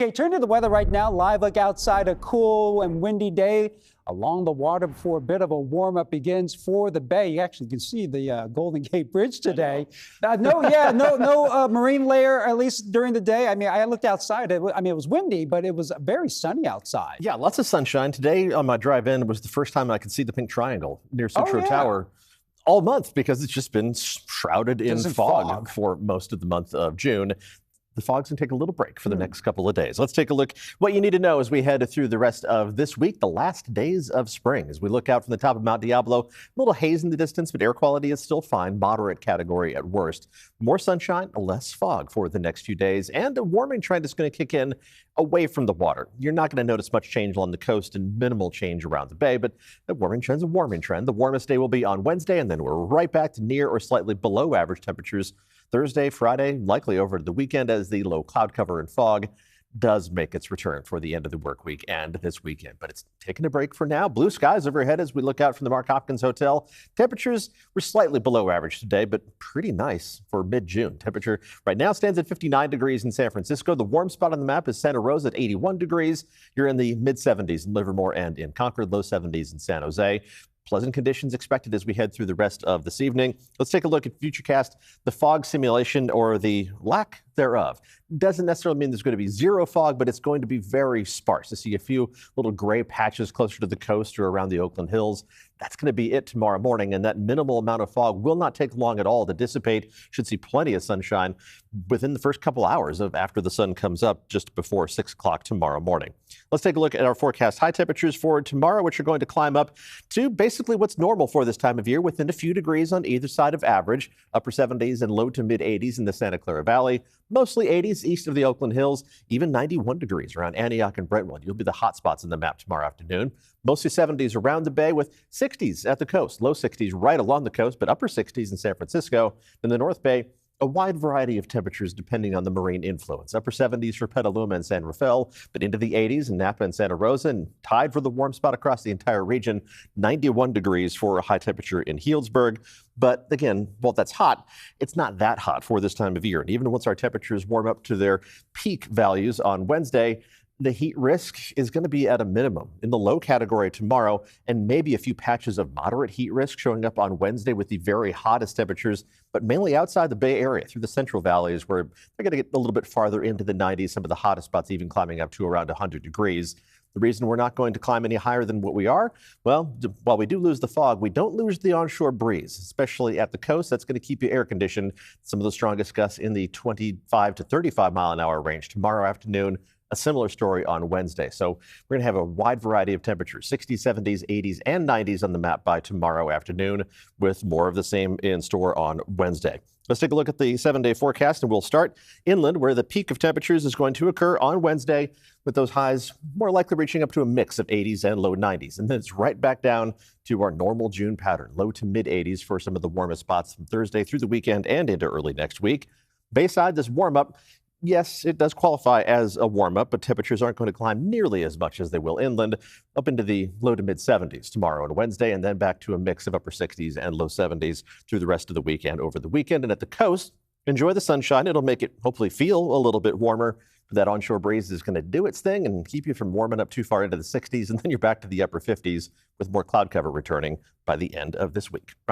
Okay, turn to the weather right now. Live look outside, a cool and windy day along the water before a bit of a warm-up begins for the bay. You actually can see the Golden Gate Bridge today. No marine layer, at least during the day. I mean, I looked outside. It was windy, but it was very sunny outside. Yeah, lots of sunshine. Today on my drive in was the first time I could see the pink triangle near Sutro Tower all month because it's just been shrouded in fog for most of the month of June. The fog's going to take a little break for the next couple of days. Let's take a look what you need to know as we head through the rest of this week, the last days of spring. As we look out from the top of Mount Diablo, a little haze in the distance, but air quality is still fine, moderate category at worst. More sunshine, less fog for the next few days, and a warming trend is going to kick in away from the water. You're not going to notice much change along the coast and minimal change around the bay, but the warming trend's a warming trend. The warmest day will be on Wednesday, and then we're right back to near or slightly below average temperatures Thursday, Friday, likely over the weekend as the low cloud cover and fog does make its return for the end of the work week and this weekend. But it's taking a break for now. Blue skies overhead as we look out from the Mark Hopkins Hotel. Temperatures were slightly below average today, but pretty nice for mid-June. Temperature right now stands at 59 degrees in San Francisco. The warm spot on the map is Santa Rosa at 81 degrees. You're in the mid-70s in Livermore and in Concord, low 70s in San Jose. Pleasant conditions expected as we head through the rest of this evening. Let's take a look at Futurecast. The fog simulation, or the lack thereof, doesn't necessarily mean there's going to be zero fog, but it's going to be very sparse. You see a few little gray patches closer to the coast or around the Oakland Hills. That's going to be it tomorrow morning, and that minimal amount of fog will not take long at all to dissipate. Should see plenty of sunshine within the first couple hours of after the sun comes up just before 6 o'clock tomorrow morning. Let's take a look at our forecast. High temperatures for tomorrow, which are going to climb up to basically what's normal for this time of year, within a few degrees on either side of average. Upper 70s and low to mid 80s in the Santa Clara Valley. Mostly 80s east of the Oakland Hills, even 91 degrees around Antioch and Brentwood. You'll be the hot spots in the map tomorrow afternoon. Mostly 70s around the bay with 60s at the coast. Low 60s right along the coast, but upper 60s in San Francisco. In the North Bay, a wide variety of temperatures depending on the marine influence. Upper 70s for Petaluma and San Rafael, but into the 80s in Napa and Santa Rosa, and tied for the warm spot across the entire region. 91 degrees for a high temperature in Healdsburg. But again, while that's hot, it's not that hot for this time of year. And even once our temperatures warm up to their peak values on Wednesday, the heat risk is going to be at a minimum in the low category tomorrow, and maybe a few patches of moderate heat risk showing up on Wednesday with the very hottest temperatures, but mainly outside the Bay Area through the Central Valleys, where they're going to get a little bit farther into the 90s, some of the hottest spots even climbing up to around 100 degrees. The reason we're not going to climb any higher than what we are, well, while we do lose the fog, we don't lose the onshore breeze, especially at the coast. That's going to keep you air conditioned. Some of the strongest gusts in the 25 to 35 mile an hour range tomorrow afternoon. A similar story on Wednesday. So we're going to have a wide variety of temperatures, 60s, 70s, 80s, and 90s on the map by tomorrow afternoon, with more of the same in store on Wednesday. Let's take a look at the 7-day forecast, and we'll start inland, where the peak of temperatures is going to occur on Wednesday, with those highs more likely reaching up to a mix of 80s and low 90s. And then it's right back down to our normal June pattern, low to mid 80s for some of the warmest spots from Thursday through the weekend and into early next week. Bayside, this warm up, yes, it does qualify as a warm-up, but temperatures aren't going to climb nearly as much as they will inland, up into the low to mid-70s tomorrow and Wednesday, and then back to a mix of upper 60s and low 70s through the rest of the weekend over the weekend. And at the coast, enjoy the sunshine. It'll make it hopefully feel a little bit warmer. That onshore breeze is going to do its thing and keep you from warming up too far into the 60s, and then you're back to the upper 50s with more cloud cover returning by the end of this week. Right?